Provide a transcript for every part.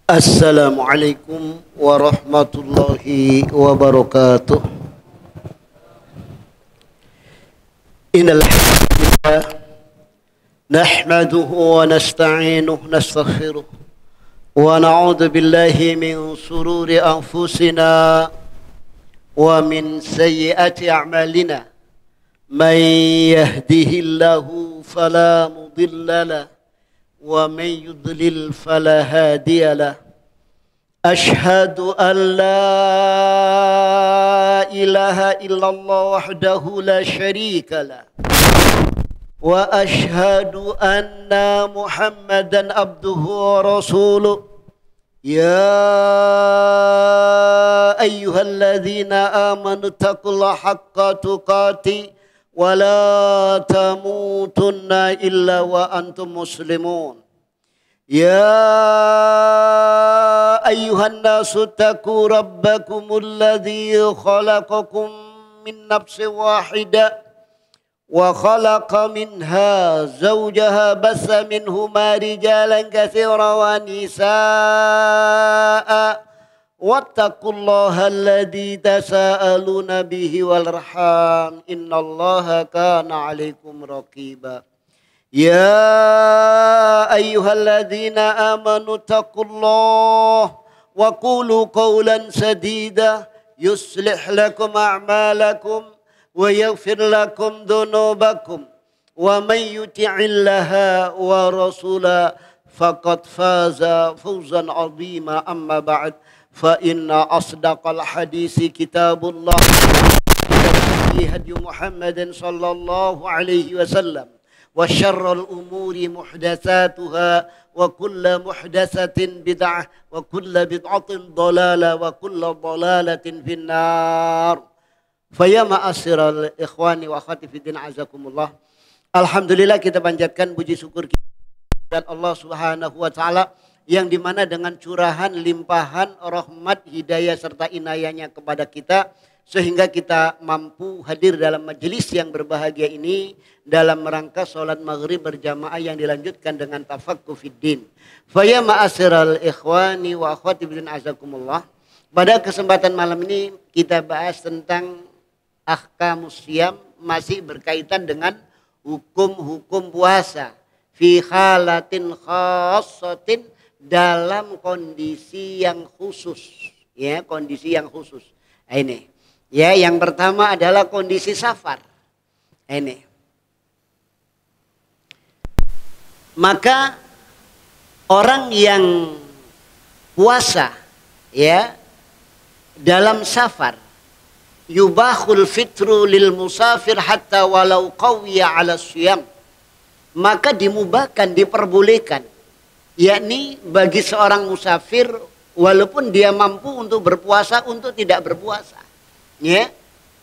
Assalamualaikum warahmatullahi wabarakatuh. Innal hamdalillah nahmaduhu wa nasta'inuhu nastaghfiruh wa na'udzu billahi min shururi anfusina wa min sayyiati a'malina. May yahdihillahu fala mudilla lahu ومن يضلل فلا هادي له أشهد أن لا إله إلا الله وحده لا شريك له وأشهد أن محمدا عبده ورسوله يا أيها الذين آمنوا اتقوا الله حق تقاته ولا تموتن إلا وأنتم مسلمون يا أيها الناس اتقوا ربكم الذي خلقكم من نفس واحدة وخلق منها زوجها بث منهما رجالا كثيرا ونساء واتقوا الله الذي تساءلون به والأرحام إن الله كان عليكم رقيبا يا أيها الذين آمنوا اتقوا الله وقولوا قولا سديدا يصلح لكم أعمالكم ويغفر لكم ذنوبكم ومن يطع الله ورسوله فقد فاز فوزا عظيما أما بعد فإن أصدق الحديث كتاب الله هدي محمد صلى الله عليه وسلم وشر الأمور محدثاتها وكل محدثة بدعة وكل بدعة ضلالة وكل ضلالة في النار فيا معاشر الإخوان وأخواتي في الدين عزكم الله. Alhamdulillah kita panjatkan puji syukur kita dan Allah Subhanahu wa taala yang dimana dengan curahan limpahan rahmat hidayah serta inayahnya kepada kita sehingga kita mampu hadir dalam majelis yang berbahagia ini dalam rangka sholat maghrib berjamaah yang dilanjutkan dengan tafaqquh fiddin. Faya ma'asyiral ikhwani wa akhwati bidin azakumullah. Pada kesempatan malam ini kita bahas tentang ahkamus siyam, masih berkaitan dengan hukum-hukum puasa fi halatin khassatin, dalam kondisi yang khusus, ya, kondisi yang khusus. Ini, ya, yang pertama adalah kondisi safar. Ini. Maka orang yang puasa, ya, dalam safar, yubahul fitru lil musafir hatta walau qawiya ala siyam. Maka dimubahkan, diperbolehkan, yakni bagi seorang musafir walaupun dia mampu untuk berpuasa untuk tidak berpuasa, ya,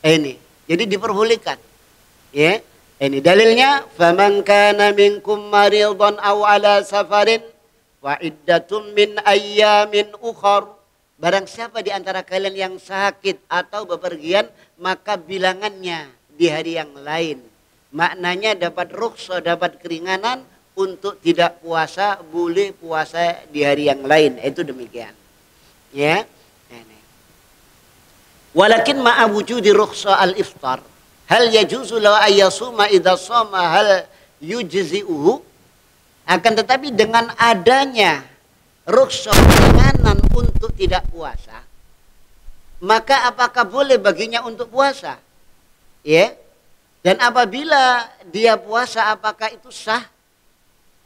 ini jadi diperbolehkan, ya, ini dalilnya faman kana minkum maridan aw ala safarin wa iddatum min ayyamin ukhar. Barang siapa di antara kalian yang sakit atau bepergian maka bilangannya di hari yang lain, maknanya dapat rukhsah, dapat keringanan untuk tidak puasa, boleh puasa di hari yang lain. Itu demikian, ya. Walakin ma'a wujudi rukhsah al-iftar, hal yajuzu lahu ayyasuma idza shama hal yujzi'uhu. Akan tetapi dengan adanya rukhsah keringanan untuk tidak puasa, maka apakah boleh baginya untuk puasa? Ya. Dan apabila dia puasa apakah itu sah?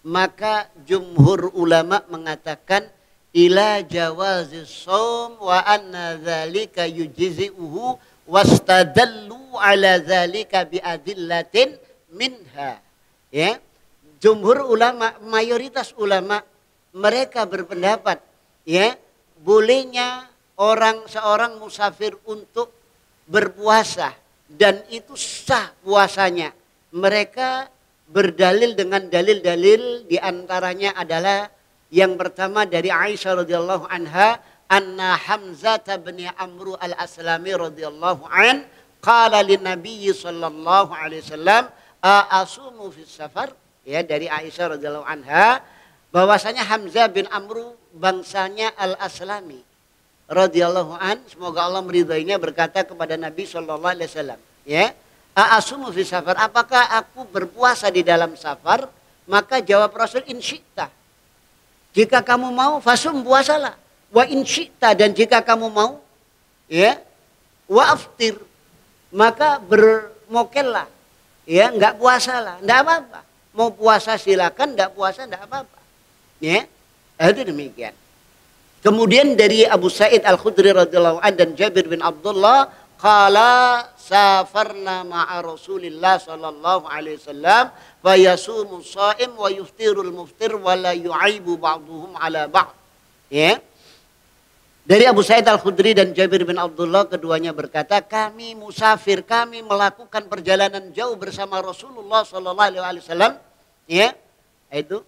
Maka jumhur ulama mengatakan ila jawazis shaum wa anna dzalika yujzi'uhu wastadallu ala dzalika bi adillatin minha. Ya. Jumhur ulama, mayoritas ulama mereka berpendapat, ya, bolehnya seorang musafir untuk berpuasa dan itu sah puasanya. Mereka berdalil dengan dalil-dalil, diantaranya adalah yang pertama dari Aisyah radhiyallahu anha, anna Hamzah bin Amr al-Aslami radhiyallahu an qala lin Nabi sallallahu alaihi wasallam asumu fi safar, ya, dari Aisyah radhiyallahu anha bahwasanya Hamzah bin Amru bangsanya Al-Aslami radhiyallahu an, semoga Allah meridainya, berkata kepada Nabi sallallahu alaihi wasallam, ya, a'asumu fi safar, apakah aku berpuasa di dalam safar? Maka jawab Rasul, in syi'ta, jika kamu mau fasum, puasalah, wa in syi'ta, dan jika kamu mau, ya, wa aftir, maka bermokellah, ya, enggak puasalah, enggak apa-apa. Mau puasa silakan, enggak puasa enggak apa-apa. Ya, itu demikian. Kemudian dari Abu Sa'id Al-Khudri radhiyallahu anhu dan Jabir bin Abdullah, qala safarna ma'a Rasulillah sallallahu alaihi wasallam wa yasumu shaim wa yuftirul muftir wa la yu'aibu ba'duhum ala ba'd. Ya. Dari Abu Sa'id Al-Khudri dan Jabir bin Abdullah, keduanya berkata, kami musafir, kami melakukan perjalanan jauh bersama Rasulullah sallallahu alaihi wasallam, ya. Itu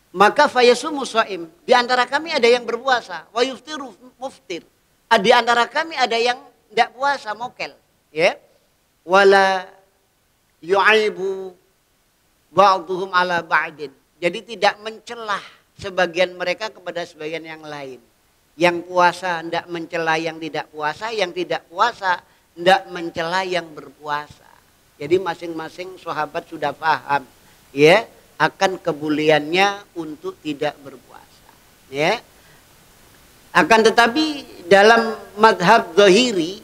maka fayasumu shaim, di antara kami ada yang berpuasa, wa yuftiru muftir, di antara kami ada yang tidak puasa, mokel, ya. Wala yu'aibu ba'duhum ala ba'din, jadi tidak mencelah sebagian mereka kepada sebagian yang lain. Yang puasa tidak mencela yang tidak puasa, yang tidak puasa tidak mencela yang berpuasa. Jadi masing-masing sahabat sudah paham, ya, akan kebuliannya untuk tidak berpuasa, ya. Akan tetapi dalam madhab Zahiri,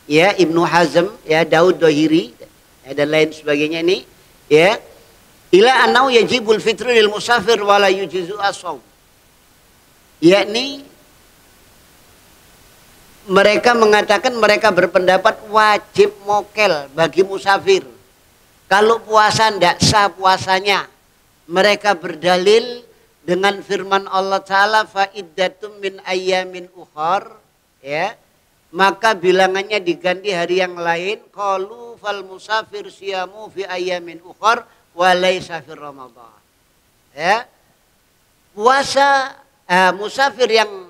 ya, Ibnu Hazm, ya, Daud Zahiri, ya, dan lain sebagainya ini, ya, ila annau yajibul fitru lil musafir wala yujizu as-shaum, yakni mereka mengatakan, mereka berpendapat wajib mokel bagi musafir. Kalau puasa tidak sah puasanya. Mereka berdalil dengan firman Allah Ta'ala, fa'iddatum min ayyamin ukhar, ya, maka bilangannya diganti hari yang lain. Qalu fal musafir siyamu fi ayyamin ukhar wa laysa fi Ramadan. Ya. Puasa musafir yang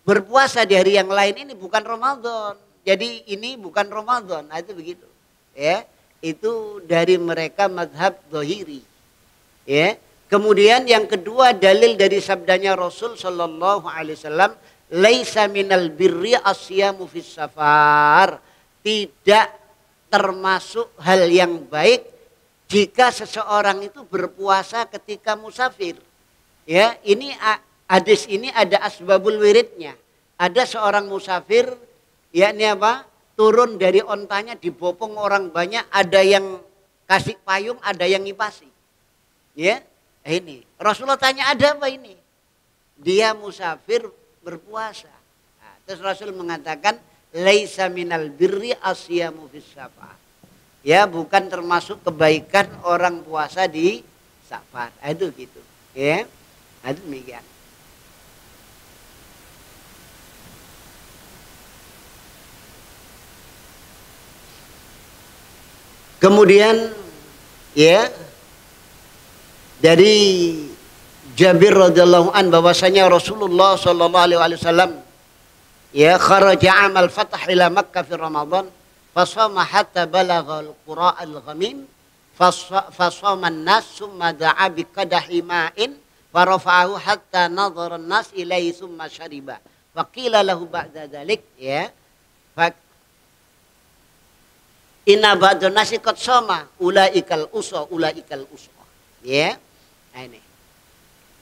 berpuasa di hari yang lain ini bukan Ramadan. Jadi ini bukan Ramadan. Nah, itu begitu. Ya, itu dari mereka madhab Zahiri. Ya. Kemudian yang kedua, dalil dari sabdanya Rasul sallallahu alaihi wasallam, laisa minal birri asyamu fis safar. Tidak termasuk hal yang baik jika seseorang itu berpuasa ketika musafir. Ya, ini hadis ini ada asbabul wiridnya. Ada seorang musafir, yakni apa? Turun dari ontanya, dibopong orang banyak, ada yang kasih payung, ada yang ngipasi. Ya, ini Rasulullah tanya, ada apa ini? Dia musafir berpuasa. Nah, terus Rasul mengatakan, laisa minal birri asyamu fis safar. Ya, bukan termasuk kebaikan orang puasa di safar. Itu gitu. Ya. Itu demikian. Kemudian, ya, dari Jabir radhiyallahu an, bahwasanya Rasulullah sallallahu alaihi wasallam, ya, kharaja amal fath ila Makkah fi Ramadan, fasama hatta balagha al-qura al-ghamim, fasama an-nas summa da'a bi qadahi ma'in farafa'ahu hatta nadhara an-nas ilaihi summa syariba. Faqila lahu ba'da dzalik, ya, inna ba'dun nasi qad sama ulaikal usa. Ya. Nah, ini.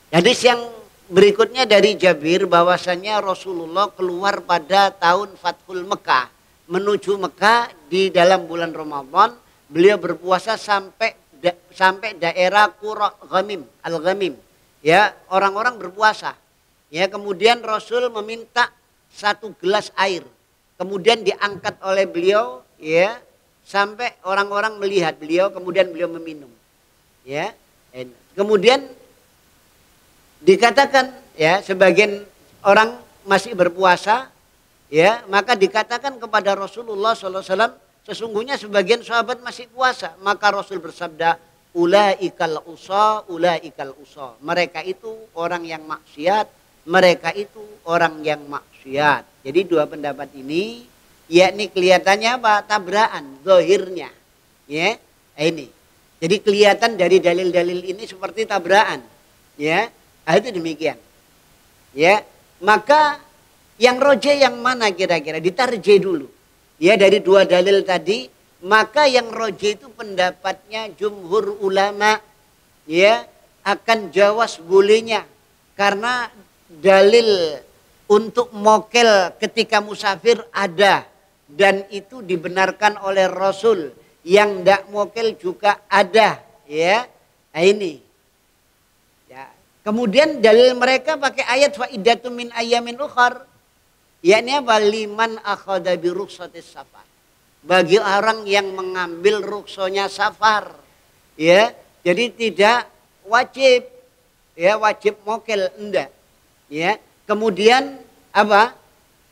Hadis yang berikutnya dari Jabir, bahwasanya Rasulullah keluar pada tahun Fathul Mekah menuju Mekah di dalam bulan Ramadan. Beliau berpuasa sampai daerah Qura Ghamim, Al-Ghamim. Ya, orang-orang berpuasa. Ya, kemudian Rasul meminta satu gelas air. Kemudian diangkat oleh beliau, ya, sampai orang-orang melihat beliau, kemudian beliau meminum. Ya. Kemudian dikatakan, ya, sebagian orang masih berpuasa, ya, maka dikatakan kepada Rasulullah SAW, sesungguhnya sebagian sahabat masih puasa. Maka Rasul bersabda, ulaikal usa. Mereka itu orang yang maksiat, mereka itu orang yang maksiat. Jadi dua pendapat ini, yakni kelihatannya apa? Tabrakan zahirnya. Ya, ini. Jadi kelihatan dari dalil-dalil ini seperti tabrakan. Ya, itu demikian. Ya, maka yang roje yang mana kira-kira? Ditarje dulu. Ya, dari dua dalil tadi, maka yang roje itu pendapatnya jumhur ulama, ya, akan jawas bolehnya. Karena dalil untuk mokel ketika musafir ada. Dan itu dibenarkan oleh Rasul. Yang tidak mokel juga ada. Ya, nah ini. Ya. Kemudian dalil mereka pakai ayat fa'idatun min ayyamin ukhar. Yakni apa? Liman akhadha bi rukhsatis safar. Bagi orang yang mengambil rukhsahnya safar. Ya, jadi tidak wajib. Ya, wajib mokel enggak. Ya. Kemudian apa?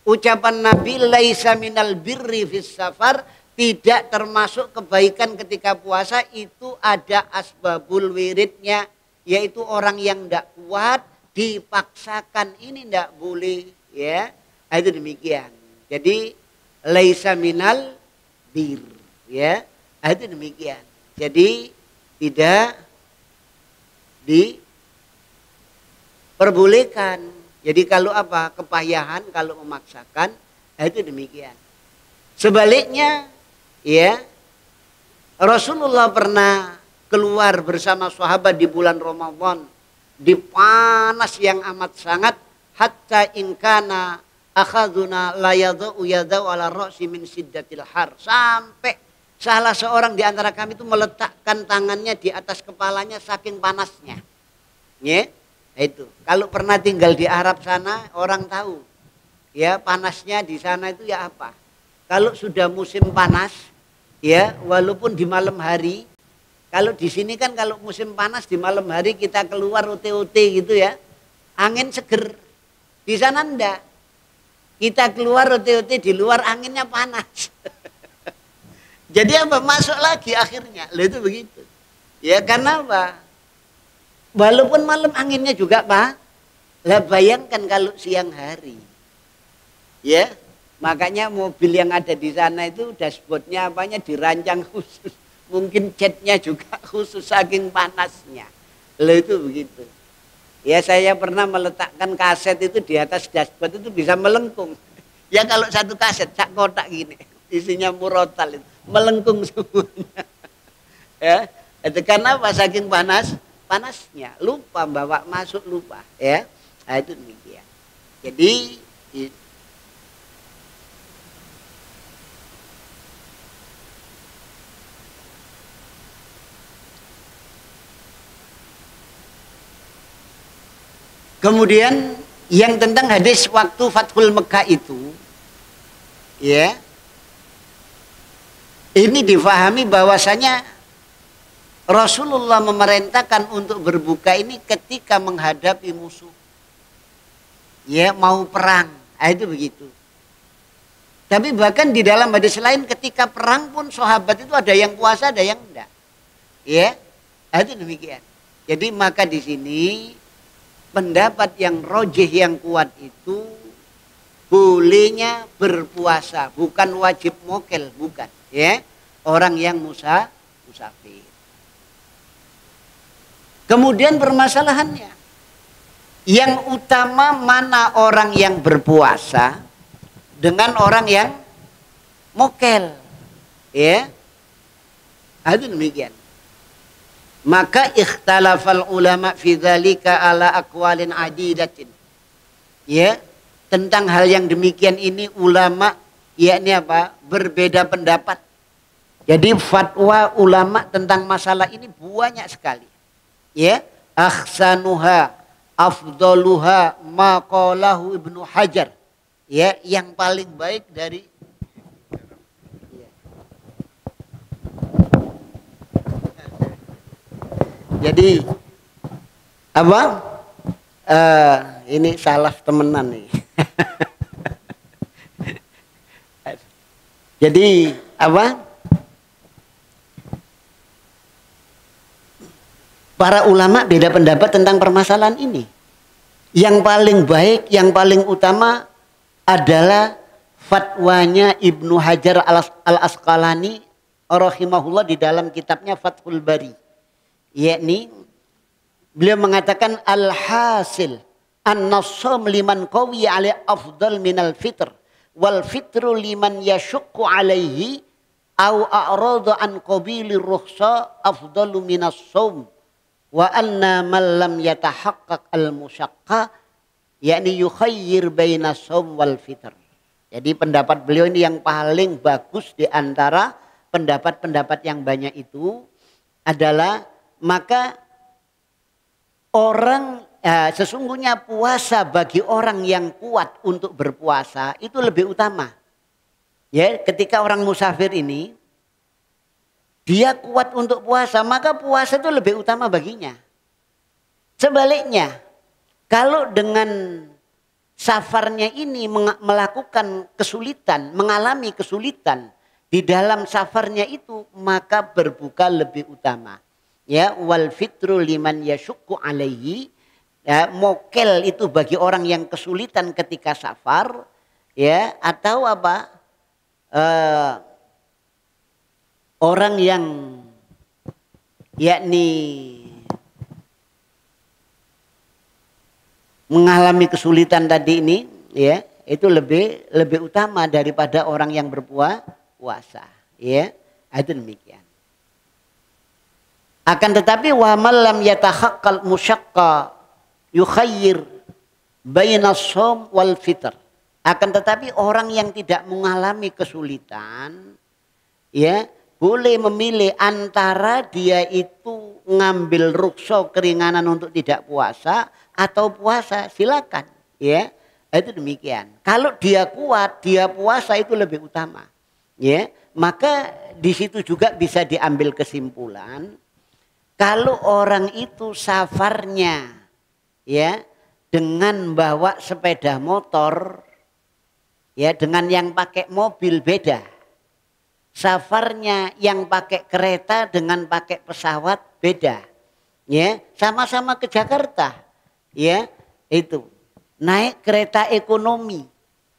Ucapan Nabi laisa minal birri fis safar, tidak termasuk kebaikan ketika puasa, itu ada asbabul wiridnya, yaitu orang yang tidak kuat dipaksakan, ini tidak boleh, ya. Itu demikian. Jadi laisa minal bir, ya. Itu demikian. Jadi tidak diperbolehkan. Jadi kalau apa? Kepayahan kalau memaksakan, itu demikian. Sebaliknya, ya, Rasulullah pernah keluar bersama sahabat di bulan Ramadan, di panas yang amat sangat, hatta ingkana akhaduna la yadau yadau ala ra'si min siddatil har. Sampai salah seorang di antara kami itu meletakkan tangannya di atas kepalanya saking panasnya. Ya, itu. Kalau pernah tinggal di Arab sana, orang tahu. Ya, panasnya di sana itu ya apa? Kalau sudah musim panas, ya, walaupun di malam hari, kalau di sini kan kalau musim panas di malam hari kita keluar OT-OT gitu ya, angin seger. Di sana enggak. Kita keluar OT-OT di luar anginnya panas. Jadi apa? Masuk lagi akhirnya. Loh, itu begitu. Ya, karena apa? Walaupun malam anginnya juga Pak. Lah bayangkan kalau siang hari. Ya, makanya mobil yang ada di sana itu dashboardnya apanya dirancang khusus. Mungkin catnya juga khusus saking panasnya. Loh, itu begitu. Ya, saya pernah meletakkan kaset itu di atas dashboard itu bisa melengkung. Ya kalau satu kaset sak kotak gini, isinya murotal itu melengkung semuanya. Ya, itu karena apa? Saking panasnya, lupa bawa masuk, lupa, ya. Nah, itu demikian. Jadi kemudian yang tentang hadis waktu Fathul Mekah itu, ya, ini difahami bahwasanya Rasulullah memerintahkan untuk berbuka ini ketika menghadapi musuh, ya, mau perang. Nah, itu begitu. Tapi bahkan di dalam hadis lain ketika perang pun sahabat itu ada yang puasa, ada yang enggak, ya. Nah, itu demikian. Jadi maka di sini pendapat yang rojih yang kuat itu bolehnya berpuasa, bukan wajib mokel, bukan, ya, orang yang musafir. Kemudian permasalahannya, yang utama mana orang yang berpuasa dengan orang yang mokel, ya. Itu demikian. Maka ikhtalafal ulama fi dzalika ala aqwalin adidatin. Ya, tentang hal yang demikian ini ulama yakni apa? Berbeda pendapat. Jadi fatwa ulama tentang masalah ini banyak sekali. Ya, ahsanuha afdaluha ma qalahu Ibnu Hajar. Ya, yang paling baik dari jadi apa? Ini salah temenan nih. Jadi apa? Para ulama beda pendapat tentang permasalahan ini. Yang paling baik, yang paling utama adalah fatwanya Ibnu Hajar al-Asqalani rahimahullah di dalam kitabnya Fathul Bari. Yakni beliau mengatakan al-hasil an-nassam liman qawi alai afdal minal fitr wal fitru liman yashukku alaihi au a'rada an qabilir rukhsa afdalu minas shaum wa anna man lam yatahaqqaq al-musyaqqa yakni yukhayyir baina shaum wal fitr. Jadi pendapat beliau ini yang paling bagus di antara pendapat-pendapat yang banyak itu adalah maka orang sesungguhnya puasa bagi orang yang kuat untuk berpuasa itu lebih utama. Ya, ketika orang musafir ini dia kuat untuk puasa, maka puasa itu lebih utama baginya. Sebaliknya, kalau dengan safarnya ini melakukan kesulitan, mengalami kesulitan di dalam safarnya itu, maka berbuka lebih utama. Ya, wal fitru liman yashukku alaihi. Ya, mokel itu bagi orang yang kesulitan ketika safar, ya, atau apa? Orang yang yakni mengalami kesulitan tadi ini, ya, itu lebih utama daripada orang yang berpuasa, ya. Itu demikian. Akan tetapi wa man lam yatahaqqal musyaqqa yukhayyir bainas shaum wal fitr. Akan tetapi orang yang tidak mengalami kesulitan, ya, boleh memilih antara dia itu ngambil rukso keringanan untuk tidak puasa atau puasa, silakan, ya. Itu demikian. Kalau dia kuat, dia puasa itu lebih utama, ya. Maka di situ juga bisa diambil kesimpulan kalau orang itu safarnya, ya, dengan bawa sepeda motor, ya, dengan yang pakai mobil beda. Safarnya yang pakai kereta dengan pakai pesawat beda. Ya, sama-sama ke Jakarta. Ya, itu. Naik kereta ekonomi.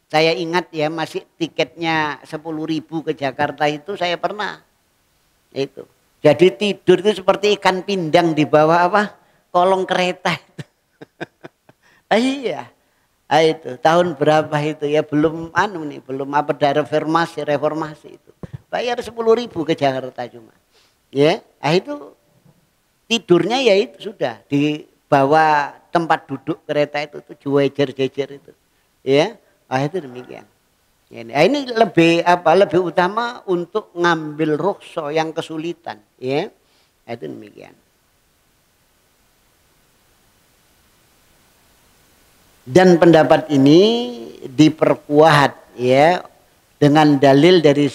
Saya ingat ya, masih tiketnya 10.000 ke Jakarta itu saya pernah. Itu. Jadi tidur itu seperti ikan pindang di bawah apa? Kolong kereta itu. Iya. Itu tahun berapa itu ya, belum belum apa ada reformasi itu. Bayar 10.000 ke Jakarta cuma. Ya, itu tidurnya ya itu sudah di bawah tempat duduk kereta itu tuh jejer itu. Ya, itu demikian. Ini lebih utama untuk ngambil rukhsah yang kesulitan, ya. Itu demikian. Dan pendapat ini diperkuat, ya, dengan dalil dari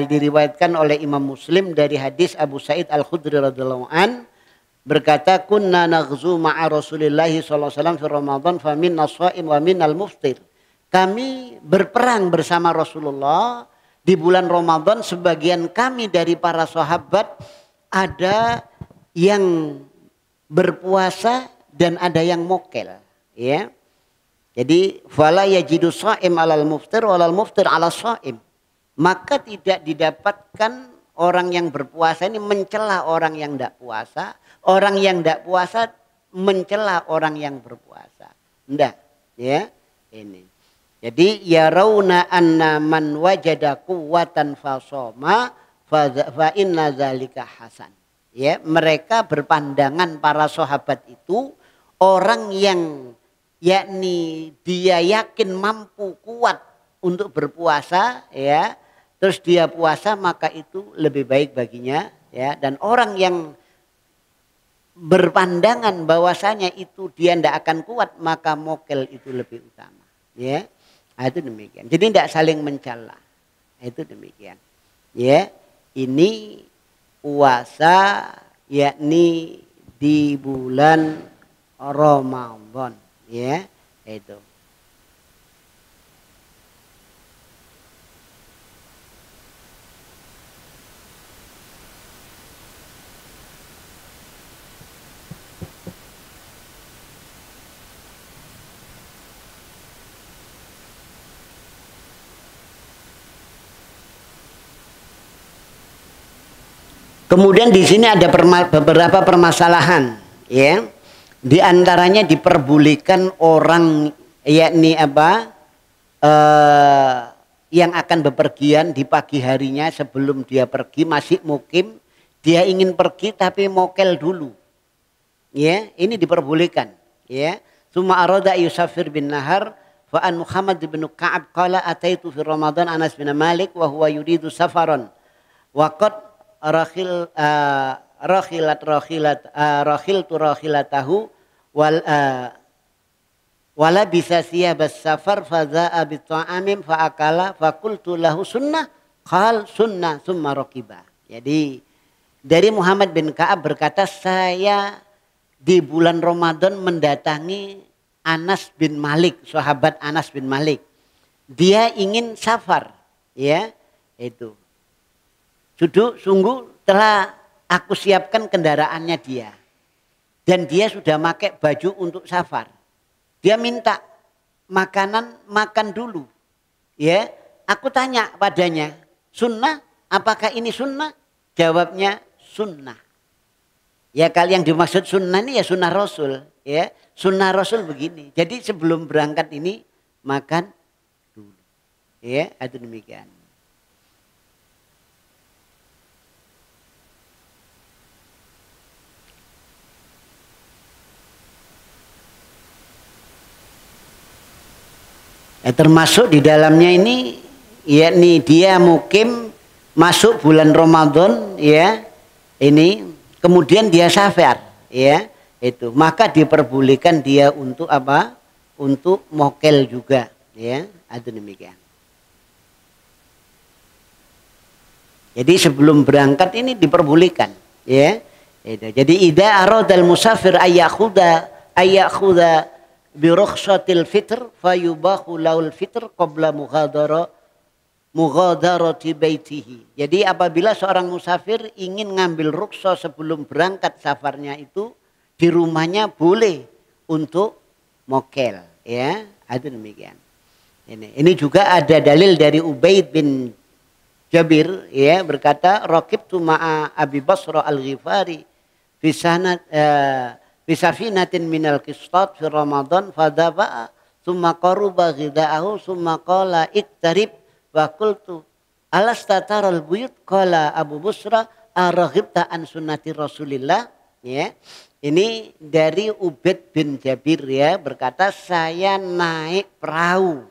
diriwayatkan oleh Imam Muslim dari hadis Abu Sa'id Al-Khudri radhiyallahu an berkata, kunna naghzu ma'a Rasulillah sallallahu alaihi wasallam fi Ramadan fa minna shaim wa minnal muftir. Kami berperang bersama Rasulullah di bulan Ramadan, sebagian kami dari para sahabat ada yang berpuasa dan ada yang mokel, ya. Jadi fala yajidu shaim 'alal muftir walal muftir 'ala shaim. Maka tidak didapatkan orang yang berpuasa ini mencela orang yang tidak puasa, orang yang tidak puasa mencela orang yang berpuasa. Enggak, ya. Ini. Jadi ya rauna anna man wajada quwwatan fasoma fa inna zalika hasan. Ya, mereka berpandangan para sahabat itu orang yang yakni dia yakin mampu kuat untuk berpuasa, ya, terus dia puasa, maka itu lebih baik baginya, ya. Dan orang yang berpandangan bahwasanya itu dia tidak akan kuat, maka mokel itu lebih utama, ya. Itu demikian. Jadi tidak saling mencela. Itu demikian, ya. Ini puasa yakni di bulan Ramadan, ya, itu. Kemudian di sini ada beberapa permasalahan, Ya. Di antaranya diperbolehkan orang yakni yang akan bepergian di pagi harinya sebelum dia pergi masih mukim, dia ingin pergi tapi mokel dulu. Ya, ini diperbolehkan, ya. Summa arada yusafir bin nahar fa an Muhammad bin Ka'ab qala ataitu fi Ramadan Anas bin Malik wa huwa yuridu safaran wa qad rakhilatahu wala bisa siyabas safar fadza'a bi ta'amin fa akala fa qultu lahu sunnah qal sunnah summa raqiba. Jadi dari Muhammad bin Ka'ab berkata, saya di bulan Ramadan mendatangi Anas bin Malik, sahabat Anas bin Malik. Dia ingin safar, ya, itu. Sungguh telah aku siapkan kendaraannya dia. Dan dia sudah pakai baju untuk safar. Dia minta makanan, makan dulu. Ya, aku tanya padanya, sunnah, apakah ini sunnah? Jawabnya sunnah. Ya, kalau yang dimaksud sunnah ini ya sunnah Rasul. Ya, sunnah Rasul begini. Jadi sebelum berangkat ini makan dulu. Ya, itu demikian. Termasuk di dalamnya ini yakni dia mukim masuk bulan Ramadan, ya, ini kemudian dia safar, ya, itu maka diperbolehkan dia untuk apa? Untuk mokel juga, ya, itu demikian. Jadi sebelum berangkat ini diperbolehkan, ya, itu. Jadi idza aradal musafir ayyakhudha bi rukhsatil fitr fayubahu laul fitr qabla mughadarati baitihi. Jadi apabila seorang musafir ingin ngambil rukhsah sebelum berangkat safarnya itu, di rumahnya boleh untuk mokel, ya, ada demikian. Ini juga ada dalil dari Ubaid bin Jabir, ya, berkata raqibtu ma'a Abi Basra al-Ghifari fi sanat bisafinatin minal qistat fi Ramadan fadaba'a summa qaruba ghida'ahu summa qala iktarib wa qultu alasta taral buyut qala Abu Busra araghibta an sunnati Rasulillah, ya. Ini dari Ubaid bin Jabir, ya, berkata saya naik perahu,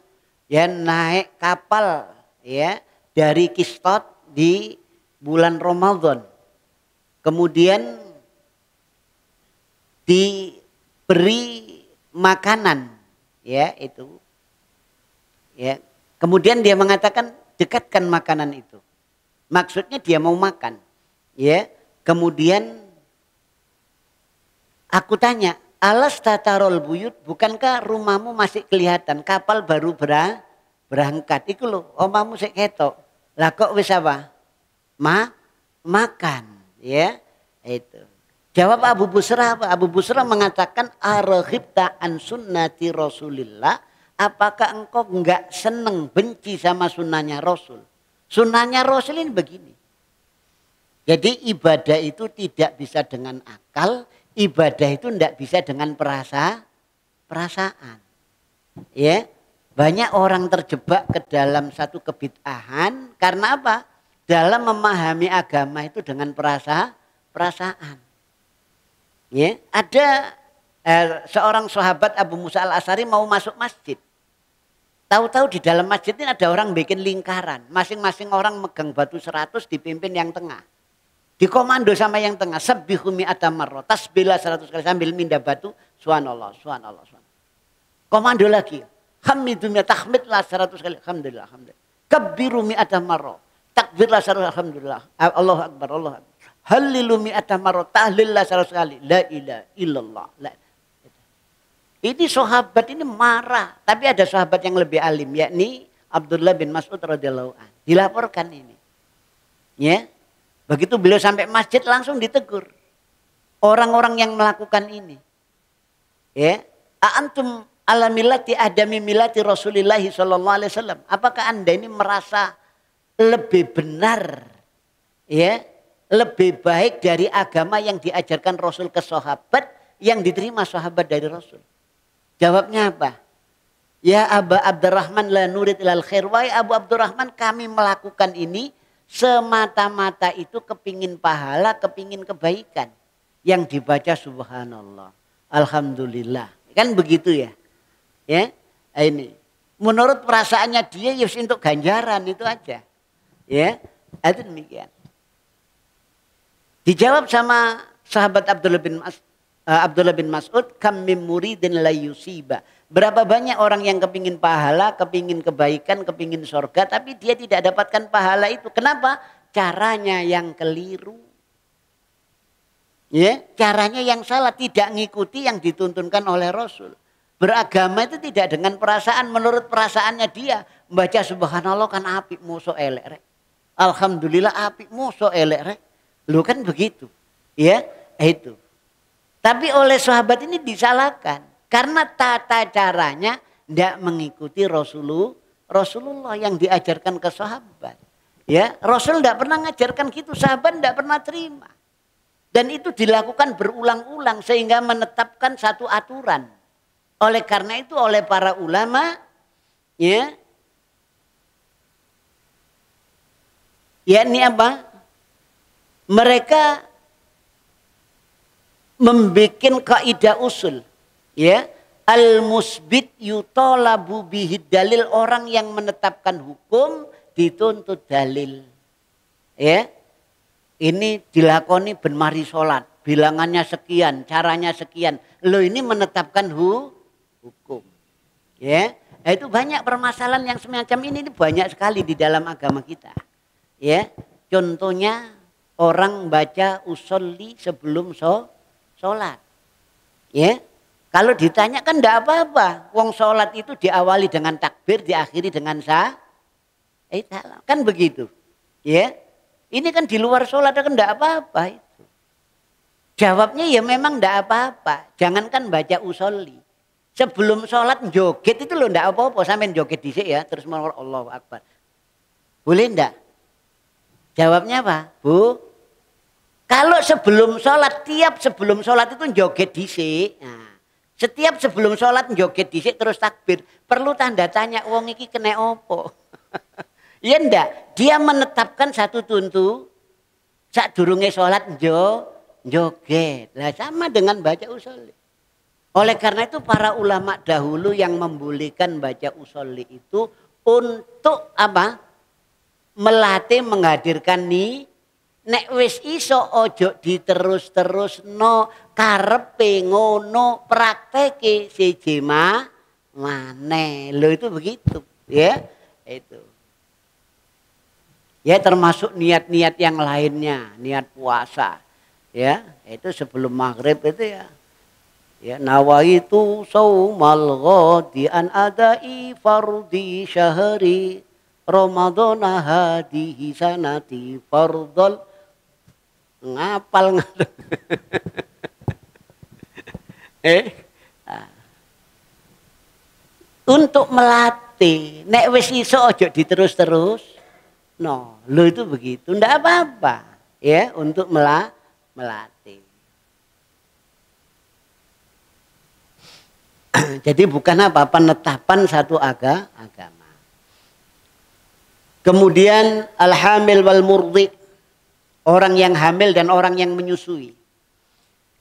ya, naik kapal, ya, dari Qistat di bulan Ramadan. Kemudian diberi makanan, ya, itu, ya. Kemudian dia mengatakan dekatkan makanan itu, maksudnya dia mau makan, ya. Kemudian aku tanya, alas tatarol buyut, bukankah rumahmu masih kelihatan, kapal baru berangkat, itu loh, omamu sik ketok, lah kok wis apa, makan, ya, itu. Jawab Abu Busra apa? Abu Busra mengatakan araghibta an sunnati Rasulillah, apakah engkau enggak seneng, benci sama sunnahnya Rasul? Sunnahnya Rasul ini begini. Jadi ibadah itu tidak bisa dengan akal, ibadah itu tidak bisa dengan perasaan. Ya, banyak orang terjebak ke dalam satu kebid'ahan karena apa? Dalam memahami agama itu dengan perasaan. Ya, ada seorang sahabat Abu Musa al-Asy'ari mau masuk masjid. Tahu-tahu di dalam masjid ini ada orang bikin lingkaran. Masing-masing orang megang batu 100 dipimpin yang tengah. Dikomando sama yang tengah. Sabbihu mi'ata marrah. Tasbihlah 100 kali sambil mindah batu. Subhanallah, subhanallah, subhanallah. Komando lagi. Hamidu mi'ata tahmidlah 100 kali. Alhamdulillah, alhamdulillah. Kabbiru mi'ata marrah. Takbirlah 100 alhamdulillah. Allahu akbar, Allahu akbar. Halilu mi'ata marrah, tahlillah 100 kali. La ilaha illallah. Ini sahabat ini marah. Tapi ada sahabat yang lebih alim, yakni Abdullah bin Mas'ud radhiyallahu anhu. Dilaporkan ini. Ya. Begitu beliau sampai masjid langsung ditegur. Orang-orang yang melakukan ini. Ya. Antum ala millati adami millati Rasulillah sallallahu alaihi wasallam. Apakah Anda ini merasa lebih benar, ya, lebih baik dari agama yang diajarkan Rasul ke sahabat yang diterima sahabat dari Rasul. Jawabnya apa? Ya Aba Abdurrahman la nurid ilal khair. Wahai Abu Abdurrahman, kami melakukan ini semata-mata itu kepingin pahala, kepingin kebaikan. Yang dibaca subhanallah, alhamdulillah. Kan begitu ya. Ya, ini. Menurut perasaannya dia ya untuk ganjaran itu aja. Ya, itu demikian. Dijawab sama sahabat Abdullah bin Mas'ud, kam mim muridin la yusiba. Berapa banyak orang yang kepingin pahala, kepingin kebaikan, kepingin surga, tapi dia tidak dapatkan pahala itu. Kenapa? Caranya yang keliru. Ya, caranya yang salah, tidak ngikuti yang dituntunkan oleh Rasul. Beragama itu tidak dengan perasaan, menurut perasaannya dia. Membaca subhanallah kan apik muso elek rek. Alhamdulillah apik muso elek rek. Lu kan begitu. Ya, itu. Tapi oleh sahabat ini disalahkan. Karena tata caranya tidak mengikuti Rasulullah yang diajarkan ke sahabat. Ya, Rasul tidak pernah mengajarkan gitu, sahabat tidak pernah terima. Dan itu dilakukan berulang-ulang sehingga menetapkan satu aturan. Oleh karena itu oleh para ulama, ya, yakni apa? Mereka membuat kaidah usul. Ya, al-musbit yutolabu bihid dalil, orang yang menetapkan hukum dituntut dalil. Ya, ini dilakoni ben mari sholat, bilangannya sekian, caranya sekian. Lo ini menetapkan hukum. Ya, itu banyak permasalahan yang semacam ini banyak sekali di dalam agama kita. Ya, contohnya orang baca usolli sebelum sholat. Ya. Kalau ditanya kan tidak apa-apa. Wong sholat itu diawali dengan takbir, diakhiri dengan salam. Kan begitu. Ya, ini kan di luar sholat kan tidak apa-apa itu. Jawabnya ya memang tidak apa-apa. Jangankan baca usolli. Sebelum sholat joget itu loh tidak apa-apa. Sampai joget dhisik ya, terus mau Allahu Akbar. Boleh enggak? Jawabnya apa, Bu? Kalau sebelum sholat, tiap sebelum sholat itu joget dhisik. Nah, setiap sebelum sholat joget dhisik terus takbir. Perlu tanda tanya, wong iki kena opo? Ya ndak? Dia menetapkan satu sadurunge sholat joget. Lah sama dengan baca usolli. Oleh karena itu para ulama dahulu yang membolehkan baca usolli itu untuk apa? Melatih menghadirkan nih. Nek wis iso ojo diterus no karepe ngono prakteke siji maneh. Lho itu begitu, ya. Itu. Ya termasuk niat-niat yang lainnya, niat puasa. Ya, itu sebelum maghrib itu ya. Ya, nawaitu saumal ghadi an adai fardhi syahri Ramadhana hadihi sanati fardhal ngapal untuk melatih nek wis iso ojo diterus-terus no lo itu begitu ndak apa-apa ya untuk melatih. Jadi bukan apa penetapan satu agama. Kemudian al-hamil wal murdi, orang yang hamil dan orang yang menyusui.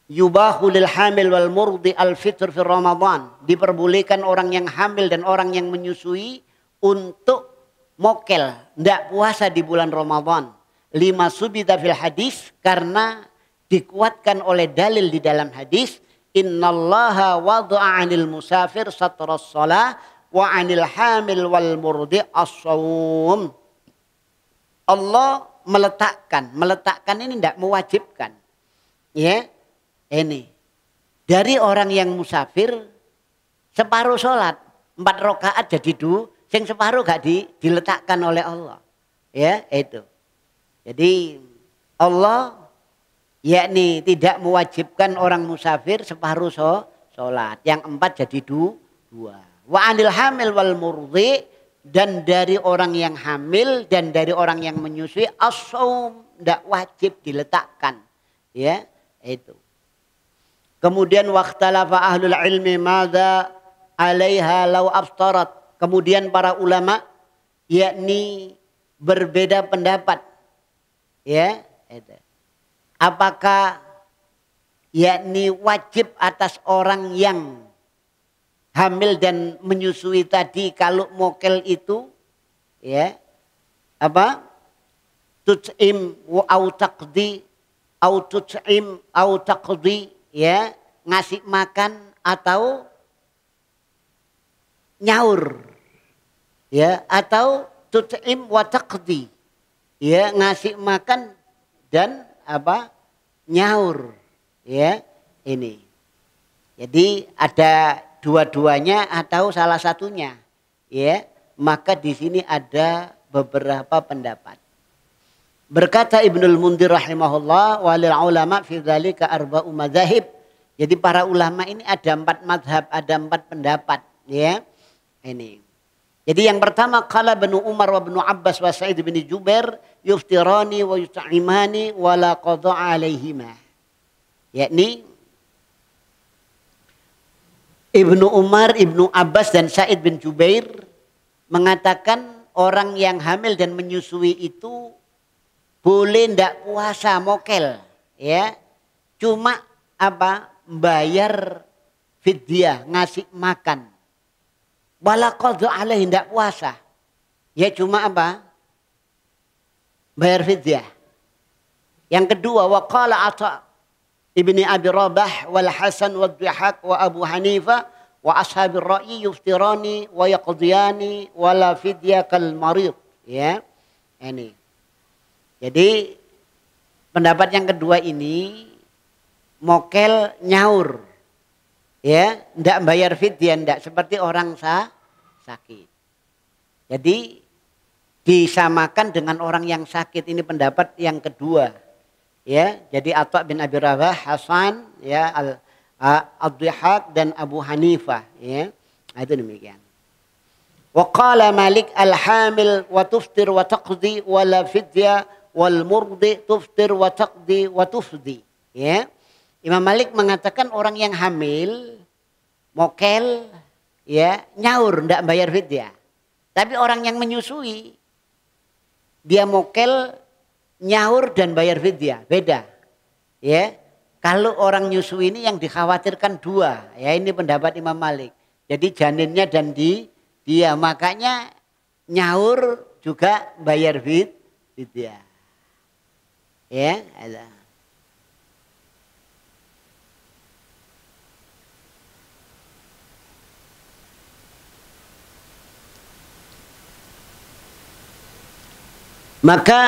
Yubahu lil hamil wal murdi al-fitr fi Ramadan. Diperbolehkan orang yang hamil dan orang yang menyusui untuk mokel, tidak puasa di bulan Ramadan. Lima subita fil hadis, karena dikuatkan oleh dalil di dalam hadis. Innallaha wada'a 'anil musafir satras shalah wa 'anil hamil wal murdi as-shaum. Allah meletakkan ini tidak mewajibkan. Ya. Ini. Dari orang yang musafir separuh sholat 4 rakaat jadi 2, yang separuh gak diletakkan oleh Allah. Ya, itu. Jadi Allah yakni tidak mewajibkan orang musafir separuh sholat. Yang 4 jadi 2. Wa anil hamil wal murdi, dan dari orang yang hamil dan dari orang yang menyusui as-shaum tidak wajib diletakkan. Ya, itu. Kemudian waqtalafa ahlul ilmi madza 'alaiha law aftarat. Kemudian para ulama yakni berbeda pendapat. Ya, itu. Apakah yakni wajib atas orang yang hamil dan menyusui tadi kalau mokel itu ya apa tut'im au taqdi au tut'im au taqdi ya ngasih makan atau nyaur ya atau tut'im wa taqdi ya ngasih makan dan apa nyaur ya ini. Jadi ada dua-duanya atau salah satunya ya maka di sini ada beberapa pendapat. Berkata Ibnul Mundhir rahimahullah walil ulama fi dzalika arba'u madzahib. Jadi para ulama ini ada 4 mazhab, ada 4 pendapat ya. Ini. Jadi yang pertama qala Ibnu Umar wa Ibnu Abbas wa Sa'id bin Jubair yuftirani wa yut'imani wa la qada 'alaihima. Yakni Ibnu Umar, Ibnu Abbas dan Sa'id bin Jubair mengatakan orang yang hamil dan menyusui itu boleh ndak puasa mokel ya. Cuma apa? Bayar fidyah, ngasih makan. Wala qadha alaihi ndak puasa. Ya cuma apa? Bayar fidyah. Yang kedua waqala Atha Ibni Abi Rabah wal Hasan wad Dhihak wa Abu Hanifah wa ashabir ra'yi yuftirani wa yaqdiyani wala fidya kal marid ya. Ini. Jadi pendapat yang kedua ini mokel nyaur ya, ndak bayar fidyah, ndak seperti orang sakit. Jadi disamakan dengan orang yang sakit, ini pendapat yang kedua. Ya, jadi Atha bin Abi Rabah, Hasan, ya, Ad-Dhihak dan Abu Hanifah, ya. Nah, itu demikian. Wa qala Malik al-hamil wa tuftir wa taqdi wa la fidya wal murdi tuftir wa taqdi wa tufdi. Ya. Imam Malik mengatakan orang yang hamil mokel ya nyaur ndak bayar fidyah. Tapi orang yang menyusui dia mokel nyaur dan bayar fidyah, beda. Ya. Kalau orang nyusui ini yang dikhawatirkan dua, ya ini pendapat Imam Malik. Jadi janinnya dan dia makanya nyaur juga bayar fidyah. Ya, ada. Maka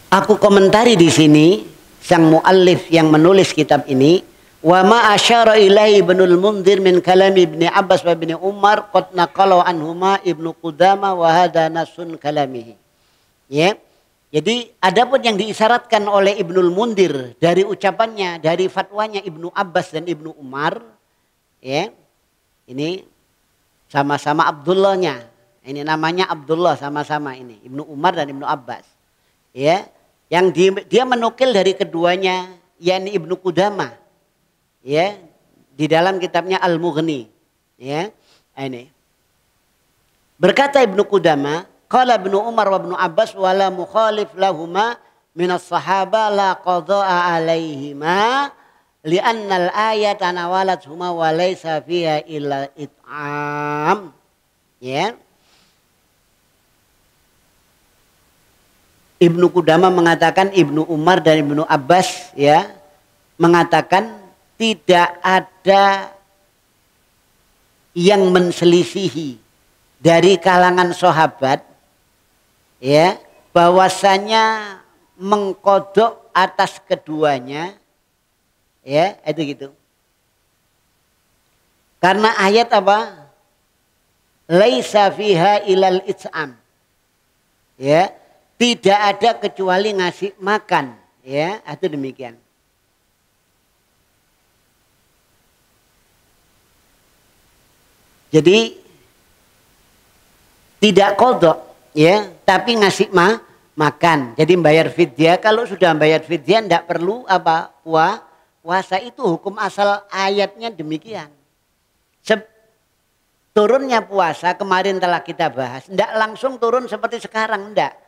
aku komentari di sini sang muallif yang menulis kitab ini, wa ma asyara ilaihi Ibnul Mundhir min kalami Ibni Abbas wa Ibni Umar qad naqala anhuma Ibnu Qudamah wa hadha nasun kalamihi. Ya. Jadi adapun yang diisyaratkan oleh Ibnul Mundhir dari ucapannya, dari fatwanya Ibnu Abbas dan Ibnu Umar, ya. Ini sama-sama Abdullahnya. Ini namanya Abdullah sama-sama ini, Ibnu Umar dan Ibnu Abbas. Ya. Yang dia menukil dari keduanya yakni Ibnu Qudamah. Ya, di dalam kitabnya Al-Mughni. Ya. Ini. Berkata Ibnu Qudamah, qala Ibnu Umar wa Ibnu Abbas wala mukhalif lahuma minas sahaba la qada'a alaihima li'anna al-ayata nawalat huma wa laysa fiha illa it'am. Ya. Ibnu Qudamah mengatakan Ibnu Umar dan Ibnu Abbas ya mengatakan tidak ada yang menselisihi dari kalangan sahabat ya bahwasanya mengkodok atas keduanya ya itu gitu. Karena ayat apa? Laisa fiha ilal it'am. Ya. Tidak ada kecuali ngasih makan. Ya, itu demikian. Jadi tidak qadha ya, tapi ngasih makan. Jadi bayar fidyah. Kalau sudah bayar fidyah tidak perlu apa? puasa itu hukum asal ayatnya demikian. Turunnya puasa kemarin telah kita bahas, tidak langsung turun seperti sekarang, tidak.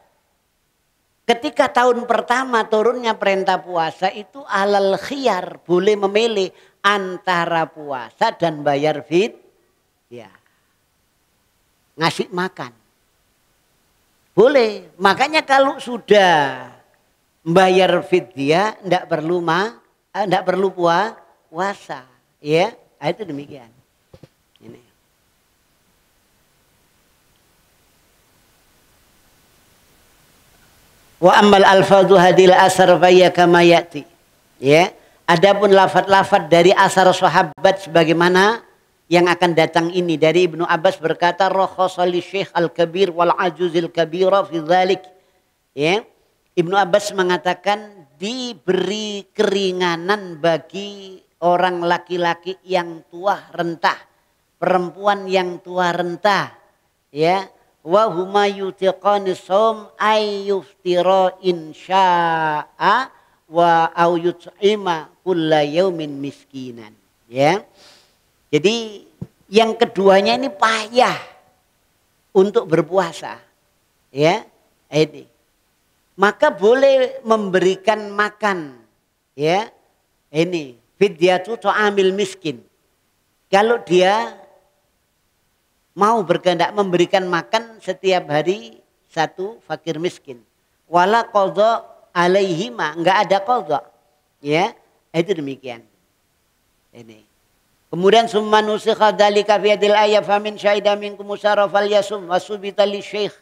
Ketika tahun pertama turunnya perintah puasa itu alal khiyar, boleh memilih antara puasa dan bayar fidyah. Ngasih makan. Boleh, makanya kalau sudah bayar fidyah tidak perlu puasa, ya, itu demikian. Ini. Wa ammal alfadhu hadil asar faya kama ya'ti. Ya, adapun lafaz-lafaz dari asar sahabat sebagaimana yang akan datang ini dari Ibnu Abbas berkata rakhasa li Syekh al-Kabir wal ajuzil kabira fi dzalik. Ya. Ibnu Abbas mengatakan diberi keringanan bagi orang laki-laki yang tua rentah, perempuan yang tua rentah, ya. Wa huma yutiqani shaum ay yuftira insya'a wa au yut'ima kulla yaumin miskinan, ya. Jadi yang keduanya ini payah untuk berpuasa, ya. Ini. Maka boleh memberikan makan, ya. Ini fidyatu ta'amil miskin. Kalau dia mau berkehendak memberikan makan setiap hari satu fakir miskin. Wala qadha alaihima, enggak ada qadha. Ya, itu demikian. Ini. Kemudian summa nusikha dzalika fi hadil ayat famin syahida minkum musara falyasum wasubita li syekh.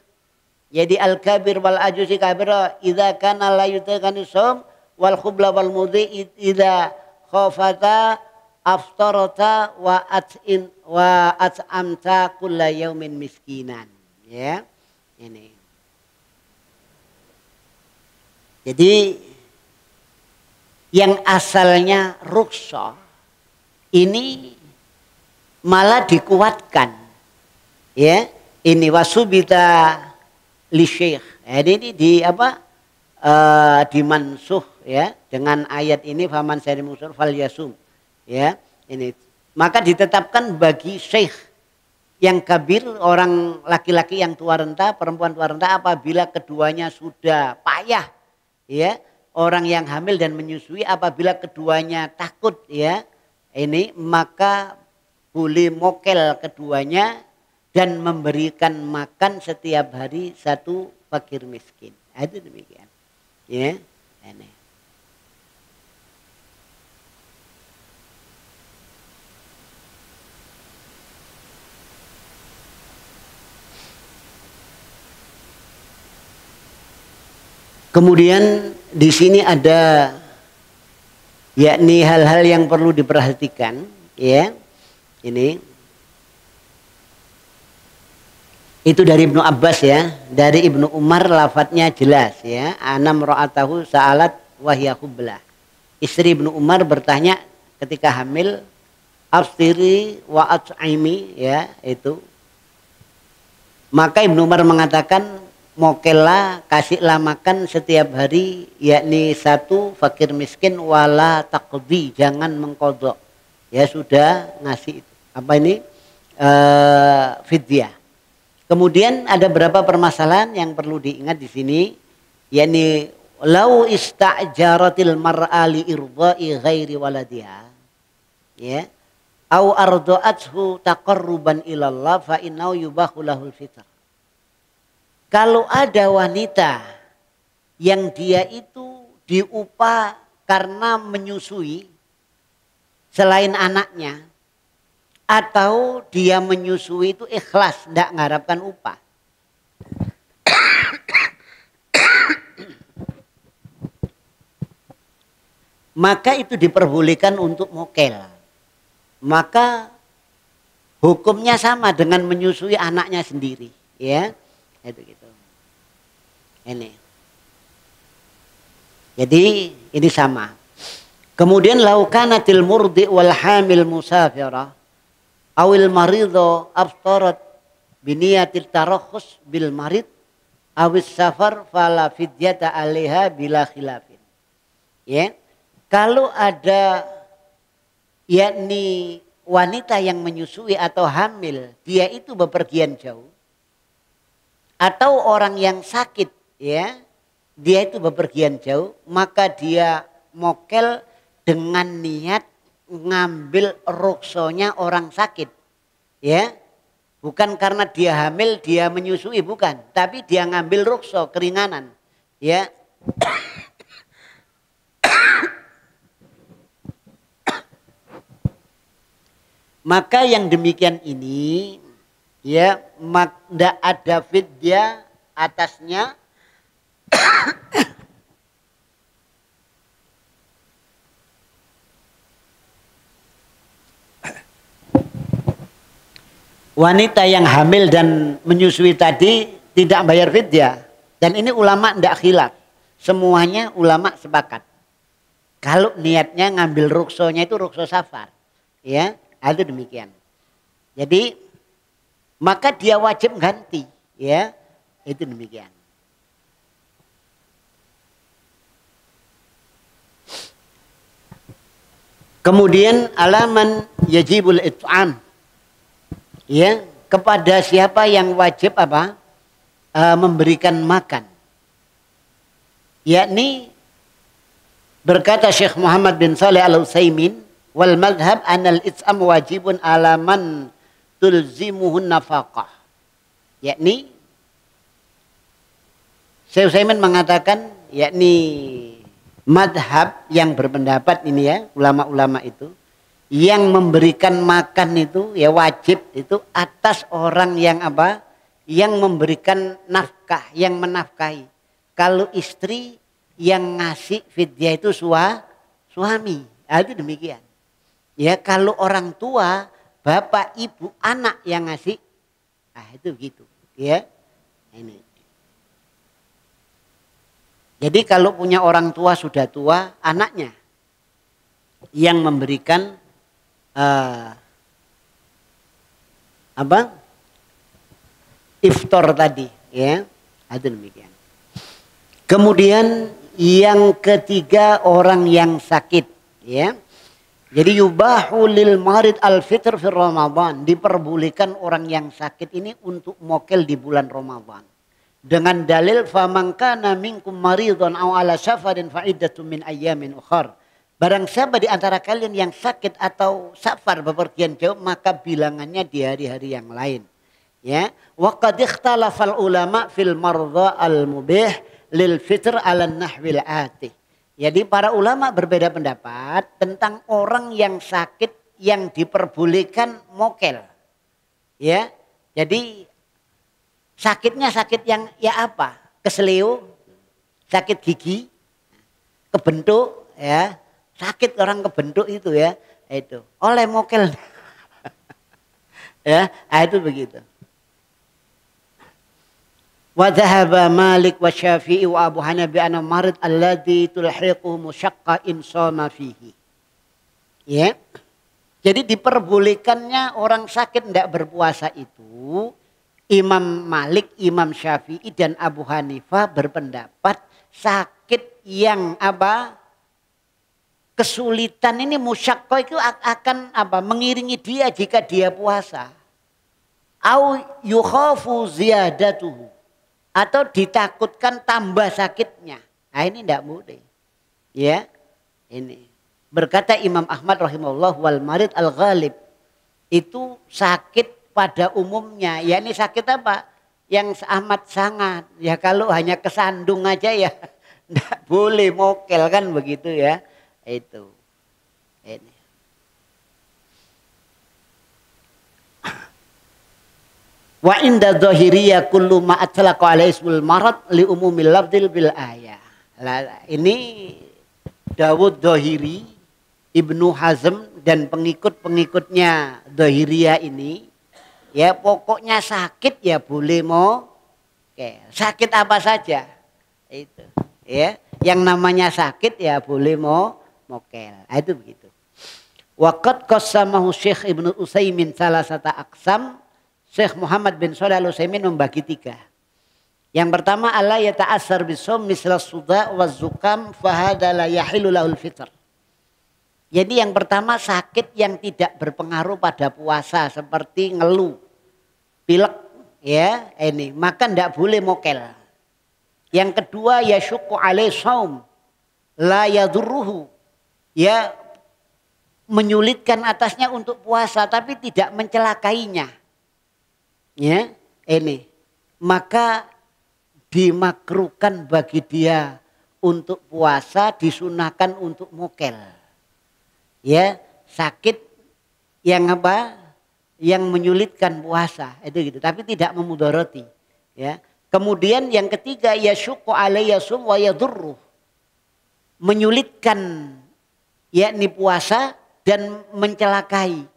Jadi al-kabir wal ajuzi kabira idza kana la yutaqani shaum wal khubla wal mudhi idza khafata aftarata wa at'amta kulla yaumin miskinan, ya. Ini. Jadi yang asalnya rukhsah ini malah dikuatkan, ya. Ini wasubita li syekh. Ini dimansuh, ya, dengan ayat ini faman syahida minkum fal yasum. Ya, ini maka ditetapkan bagi syekh yang kabir, orang laki-laki yang tua renta, perempuan tua renta apabila keduanya sudah payah, ya, orang yang hamil dan menyusui apabila keduanya takut, ya, ini maka boleh mokel keduanya dan memberikan makan setiap hari satu fakir miskin. Itu demikian, ya. Ini. Kemudian di sini ada yakni hal-hal yang perlu diperhatikan, ya. Ini itu dari Ibnu Abbas, ya. Dari Ibnu Umar lafadznya jelas, ya. Anam ra'atahu sa'alat wahya hublah. Istri Ibnu Umar bertanya ketika hamil, afsiri wa at'imi, ya, itu. Maka Ibnu Umar mengatakan mokelah, kasihlah makan setiap hari, yakni satu fakir miskin wala taqdi, jangan mengkodok. Ya sudah ngasih apa ini fidyah. Kemudian ada berapa permasalahan yang perlu diingat di sini, yakni lau ista'jaratil mar'a li irdha'i ghairi waladiha, ya, au arda'athu taqarruban ilallah fa innahu yubahu lahul fitr. Kalau ada wanita yang dia itu diupah karena menyusui selain anaknya, atau dia menyusui itu ikhlas, tidak mengharapkan upah, maka itu diperbolehkan untuk mokel. Maka hukumnya sama dengan menyusui anaknya sendiri, ya. Itu gitu. Ini. Jadi ini sama. Kemudian laukanatil murdi wal hamil musafirah awil maridho aftarat biniyatil tarakhus bil marid awis safar fala fidyata alaiha bila khilafin. Ya. Kalau ada yakni wanita yang menyusui atau hamil, dia itu bepergian jauh. Atau orang yang sakit, ya, dia itu bepergian jauh, maka dia mokel dengan niat ngambil ruksonya orang sakit. Ya, bukan karena dia hamil, dia menyusui, bukan. Tapi dia ngambil rukso, keringanan. Ya. Maka yang demikian ini, ya, tidak ada fidyah atasnya. Wanita yang hamil dan menyusui tadi tidak bayar fidyah. Dan ini ulama tidak khilaf. Semuanya ulama sepakat. Kalau niatnya ngambil ruksonya itu rukso safar. Ya, itu demikian. Jadi maka dia wajib ganti. Ya, itu demikian. Kemudian alaman yajibul it'am. Ya, kepada siapa yang wajib apa? Memberikan makan. Yakni berkata Syekh Muhammad bin Shalih Al-Utsaimin, wal madhab anal it'am wajibun alaman tulzimuhun nafaqah. Yakni Syekh Utsaimin mengatakan, yakni madhab yang berpendapat ini ya, ulama-ulama itu yang memberikan makan itu ya wajib itu atas orang yang apa? Yang memberikan nafkah, yang menafkahi. Kalau istri yang ngasih fidyah itu suami. Itu demikian. Ya, kalau orang tua, bapak, ibu, anak yang ngasih, itu begitu. Ya, ini. Jadi kalau punya orang tua sudah tua, anaknya yang memberikan iftar tadi, ya, ada demikian. Kemudian yang ketiga orang yang sakit, ya. Jadi yubahu lil marid al fitr fi Ramadan, diperbolehkan orang yang sakit ini untuk mokel di bulan Ramadan. Dengan dalil faman kana minkum maridun aw ala safarin fa iddatun min ayyamin ukhar. Barang siapa di antara kalian yang sakit atau safar bepergian jauh, maka bilangannya di hari-hari yang lain. Ya, wa qad ikhtalafal ulama fil mardha al mubih lil fitr ala nahwil ati. Jadi para ulama berbeda pendapat tentang orang yang sakit yang diperbolehkan mokel. Ya. Jadi sakitnya sakit yang ya apa? Keseleo, sakit gigi, kebentuk, ya. Sakit orang kebentuk itu ya, itu oleh mokel. Ya, itu begitu. Wa dhahaba Malik wa Syafi'i wa Abu Hanifa anna marid alladhi tulhiquhu musyaqqa in shama fihi. Ya. Jadi diperbolehkannya orang sakit tidak berpuasa itu Imam Malik, Imam Syafi'i dan Abu Hanifah berpendapat sakit yang apa? Kesulitan ini musyaqqa itu akan apa? Mengiringi dia jika dia puasa. Au yukhafu ziyadatuhu. Atau ditakutkan tambah sakitnya. Nah ini tidak boleh. Ya, ini. Berkata Imam Ahmad rahimahullah wal marid al-ghalib. Itu sakit pada umumnya. Ya ini sakit apa? Yang amat sangat. Ya kalau hanya kesandung aja ya. Tidak boleh mokel kan begitu ya. Itu. Ini. Wa inda dhahiriyah kullu ma atlaqa ala ismul marad li umumil lafdil bil ayah. Ini Dawud Dhahiri, Ibnu Hazm dan pengikut-pengikutnya Dhahiriyah ini ya pokoknya sakit ya boleh mokel. Sakit apa saja. Itu. Ya, yang namanya sakit ya boleh mokel. Itu begitu. Waqad qassamahu Syekh Ibnu Utsaimin salasata aqsam. Syekh Muhammad bin Shalih Al-Utsaimin membagi 3. Yang pertama Allah yata'assar bisawm misla suda wa zukam fa hadza la yahilu lahul fitr. Jadi yang pertama sakit yang tidak berpengaruh pada puasa seperti ngeluh, pilek, ya ini maka tidak boleh mokel. Yang kedua yasyuqqu alaihi shaum la yadurruhu, ya menyulitkan atasnya untuk puasa tapi tidak mencelakainya. Ya, ini maka dimakruhkan bagi dia untuk puasa, disunahkan untuk mokel. Ya, sakit yang apa? Yang menyulitkan puasa itu gitu, tapi tidak memudarati. Ya. Kemudian yang ketiga yasyuqqu alayya sum wa yadurruh. Menyulitkan yakni puasa dan mencelakai.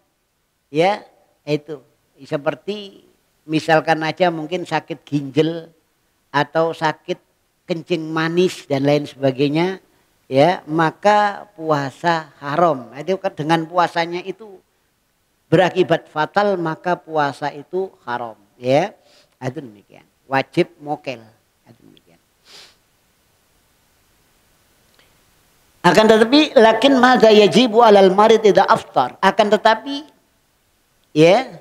Ya, itu. Seperti misalkan aja mungkin sakit ginjal atau sakit kencing manis dan lain sebagainya, ya maka puasa haram. Itu dengan puasanya itu berakibat fatal maka puasa itu haram. Ya, itu demikian. Wajib mokel. Itu demikian. Akan tetapi lakin madza yajibu alal marid idza aftar. Akan tetapi ya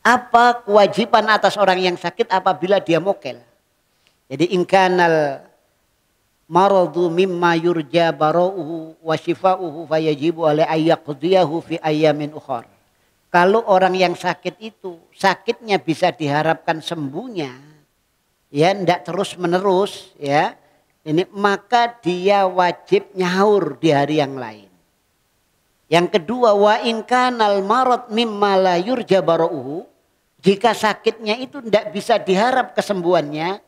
apa kewajiban atas orang yang sakit apabila dia mokel? Jadi ingkanal maradu mimma yurja barauhu wa shifauhu fayajibu alai ayyaqdiyahu fi ayyamin ukhar. Kalau orang yang sakit itu sakitnya bisa diharapkan sembuhnya, ya ndak terus menerus, ya ini maka dia wajib nyaur di hari yang lain. Yang kedua wa ingkanal marad mimma la yurja barauhu, jika sakitnya itu ndak bisa diharap kesembuhannya,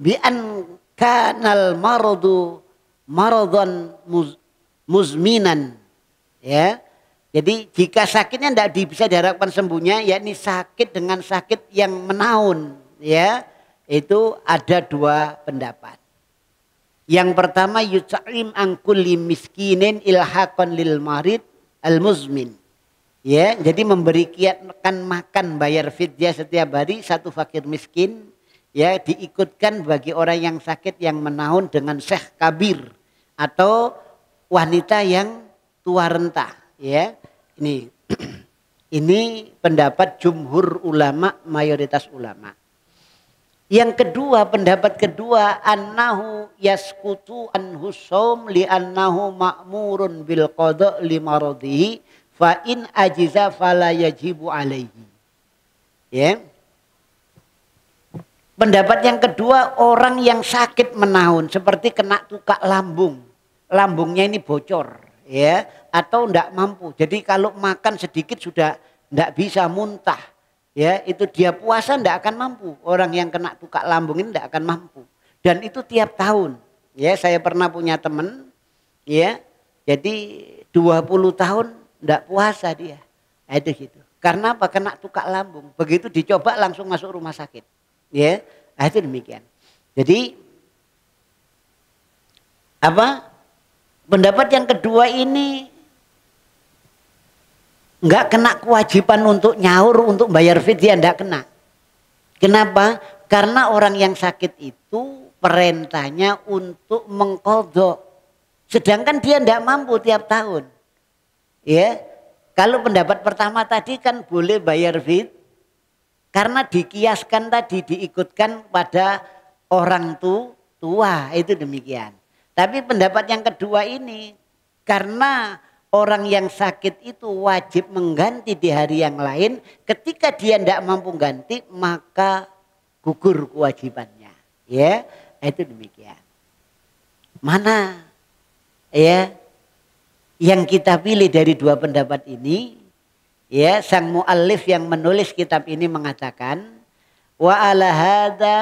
bi an kanal maradu maradan muzminan, ya jadi jika sakitnya tidak bisa diharapkan sembuhnya, yakni sakit dengan sakit yang menaun, ya itu ada dua pendapat. Yang pertama yut'im an kulli miskinin ilhaqan lil marid al muzmin, ya jadi memberikan makan bayar fidyah setiap hari satu fakir miskin, ya diikutkan bagi orang yang sakit yang menaun dengan syekh kabir atau wanita yang tua renta, ya ini ini pendapat jumhur ulama, mayoritas ulama. Yang kedua, pendapat kedua annahu yaskutu anhu shaum li annahu ma'murun bil qada' li maradihi fa in ajiza fala yajibu alaihi, ya. Pendapat yang kedua, orang yang sakit menaun seperti kena tukak lambung. Lambungnya ini bocor, ya, atau enggak mampu. Jadi kalau makan sedikit sudah enggak bisa, muntah. Ya, itu dia puasa enggak akan mampu. Orang yang kena tukak lambung ini enggak akan mampu. Dan itu tiap tahun. Ya, saya pernah punya teman, ya. Jadi 20 tahun enggak puasa dia. Itu gitu. Karena apa? Kena tukak lambung. Begitu dicoba langsung masuk rumah sakit. Ya, itu demikian. Jadi apa? Pendapat yang kedua ini enggak kena kewajiban untuk nyaur, untuk bayar fidyah, enggak kena. Kenapa? Karena orang yang sakit itu perintahnya untuk mengqadha. Sedangkan dia enggak mampu tiap tahun. Ya. Kalau pendapat pertama tadi kan boleh bayar fidyah. Karena dikiaskan tadi, diikutkan pada orang tua, itu demikian. Tapi pendapat yang kedua ini, karena orang yang sakit itu wajib mengganti di hari yang lain, ketika dia tidak mampu ganti, maka gugur kewajibannya. Ya, itu demikian. Mana ya yang kita pilih dari dua pendapat ini? Ya, sang muallif yang menulis kitab ini mengatakan wa ala hadza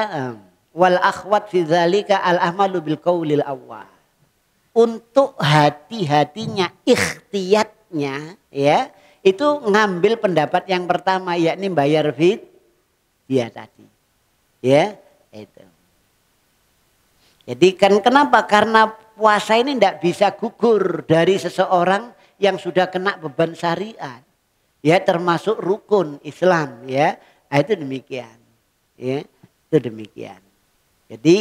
wal akhwat fi dzalika al ahmalu bil qaulil awwal. Untuk hati-hatinya, ikhtiyatnya, ya, itu ngambil pendapat yang pertama, yakni bayar fidyah tadi. Ya, itu. Jadi kan kenapa? Karena puasa ini tidak bisa gugur dari seseorang yang sudah kena beban syariat. Ya, termasuk rukun Islam, ya. Itu demikian. Ya, itu demikian. Jadi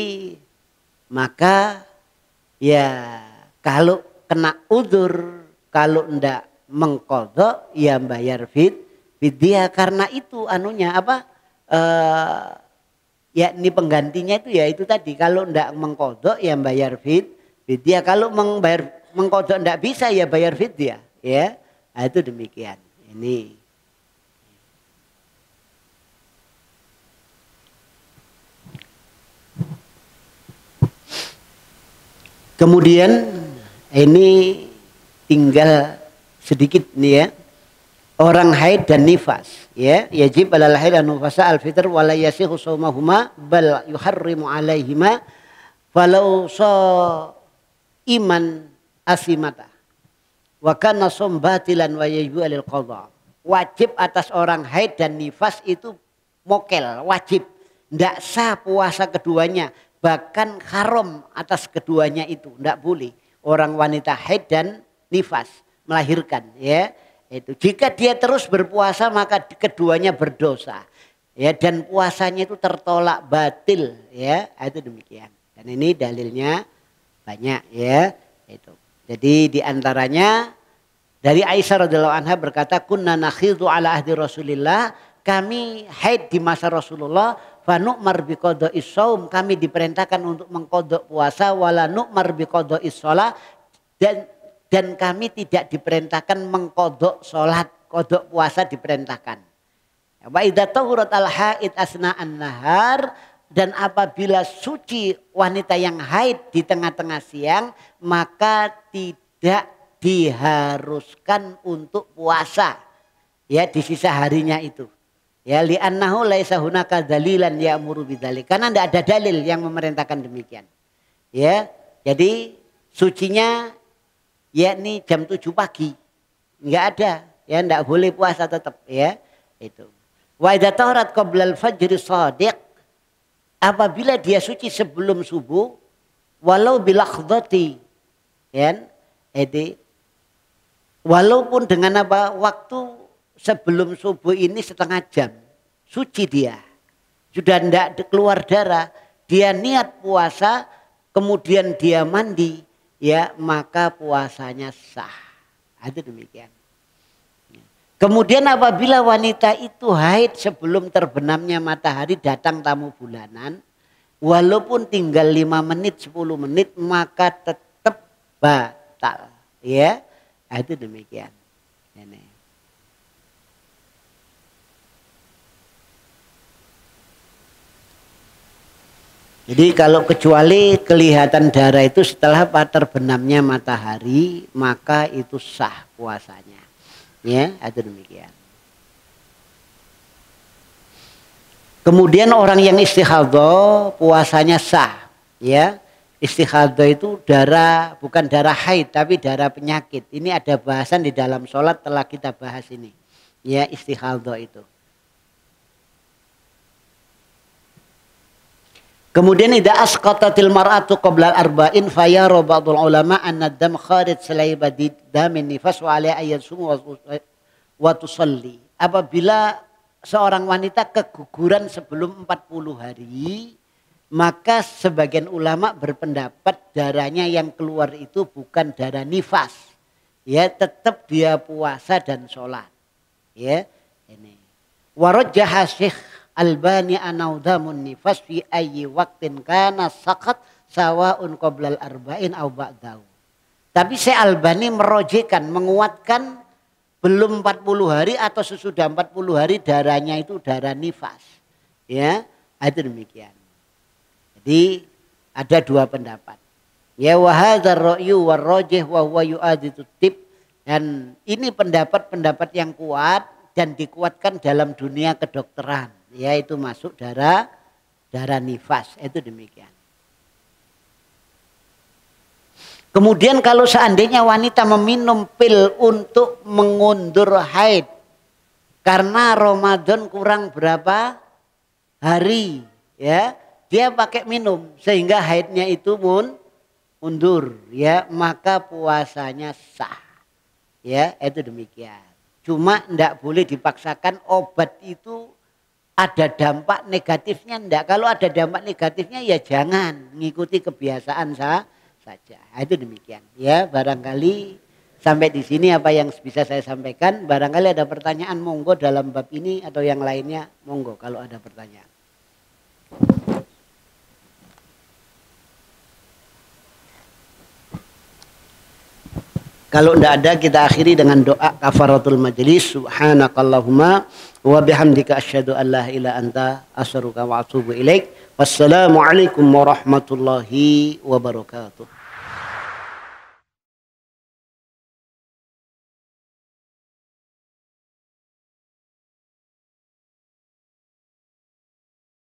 maka ya kalau kena udzur Kalau ndak mengqadha ya bayar fidyah. Karena itu anunya apa? Yakni penggantinya itu ya itu tadi, kalau ndak mengqadha ya bayar fidyah. Kalau mengqadha ndak bisa ya bayar fidyah, ya. Nah, itu demikian. Ini kemudian ini tinggal sedikit nih ya. Orang haid dan nifas, ya, yajib alal haid dan nifasa al-fitr wa la yasihu shaumahuma bal yuharrimu alaihima falau iman asimata wa kana shaum batilan wa yajibu alil qadha. Wajib atas orang haid dan nifas itu mokel, wajib. Ndak sah puasa keduanya, bahkan haram atas keduanya itu, ndak boleh. Orang wanita haid dan nifas melahirkan, ya. Itu jika dia terus berpuasa maka keduanya berdosa, ya, dan puasanya itu tertolak batil, ya. Itu demikian. Dan ini dalilnya banyak, ya. Itu. Jadi diantaranya dari Aisyah radhiyallahu anha berkata, kunna nakhidu ala ahdi Rasulillah, kami haid di masa Rasulullah, fa nu'mar bi qada'is shaum, kami diperintahkan untuk mengqadha puasa, wala nu'mar bi qada'is shalah, dan kami tidak diperintahkan mengqadha salat, qadha puasa diperintahkan. Wa idza tahurat al-haid asna'an nahar, dan apabila suci wanita yang haid di tengah-tengah siang, maka tidak diharuskan untuk puasa, ya, di sisa harinya itu. Ya, li'annahu laisa hunaka dalilan ya'muru bidzalik, karena tidak ada dalil yang memerintahkan demikian. Ya, jadi sucinya yakni jam 7 pagi. Enggak ada, ya, enggak boleh puasa tetap, ya. Itu. Wa idza taharat qabla al-fajr shadiq, apabila dia suci sebelum subuh walau bilakhdati, ya. Walaupun dengan apa? Waktu sebelum subuh ini setengah jam. Suci dia. Sudah enggak keluar darah, dia niat puasa, kemudian dia mandi, ya, maka puasanya sah. Itu demikian. Kemudian apabila wanita itu haid sebelum terbenamnya matahari, datang tamu bulanan, walaupun tinggal 5 menit 10 menit maka tetap batal, ya. Itu demikian. Ini. Jadi kalau kecuali kelihatan darah itu setelah terbenamnya matahari, maka itu sah puasanya. Ya, itu demikian. Kemudian orang yang istighadah puasanya sah, ya. Istighadah itu darah, bukan darah haid tapi darah penyakit. Ini ada bahasan di dalam sholat, telah kita bahas ini. Ya, istighadah itu. Kemudian idza asqatatil mar'atu qabla al-arba'in fayara ba'dul ulama anna ad-dam kharij salayba damin nifas wa alaiha ayyasum wa tusalli. Apabila seorang wanita keguguran sebelum 40 hari, maka sebagian ulama berpendapat darahnya yang keluar itu bukan darah nifas. Ya, tetap dia puasa dan sholat. Ya, ini. Wa rajjaha Syekh Albani anaudamun nifas fi ayyi waqtin kana saqat sawaun qoblal arba'in au ba'dahu. Tapi Syekh Albani merojekan, menguatkan belum 40 hari atau sesudah 40 hari darahnya itu darah nifas. Ya, itu demikian. Jadi ada 2 pendapat. Ya, wa hadzal ra'yu war rajih wa huwa yu'aditu tib, dan ini pendapat-pendapat yang kuat dan dikuatkan dalam dunia kedokteran. Yaitu masuk darah nifas, itu demikian. Kemudian kalau seandainya wanita meminum pil untuk mengundur haid karena Ramadan kurang berapa hari, ya, dia pakai minum sehingga haidnya itu mundur, ya, maka puasanya sah. Ya, itu demikian. Cuma tidak boleh dipaksakan, obat itu ada dampak negatifnya enggak. Kalau ada dampak negatifnya ya jangan, mengikuti kebiasaan saja. Itu demikian. Ya, barangkali Sampai di sini apa yang bisa saya sampaikan. Barangkali ada pertanyaan, monggo dalam bab ini atau yang lainnya, monggo kalau ada pertanyaan. Kalau tidak ada, kita akhiri dengan doa kafaratul majlis. Subhanakallahumma wa bihamdika asyhadu an la ilaha anta astaghfiruka wa atubu ilaik. Wassalamualaikum warahmatullahi wabarakatuh.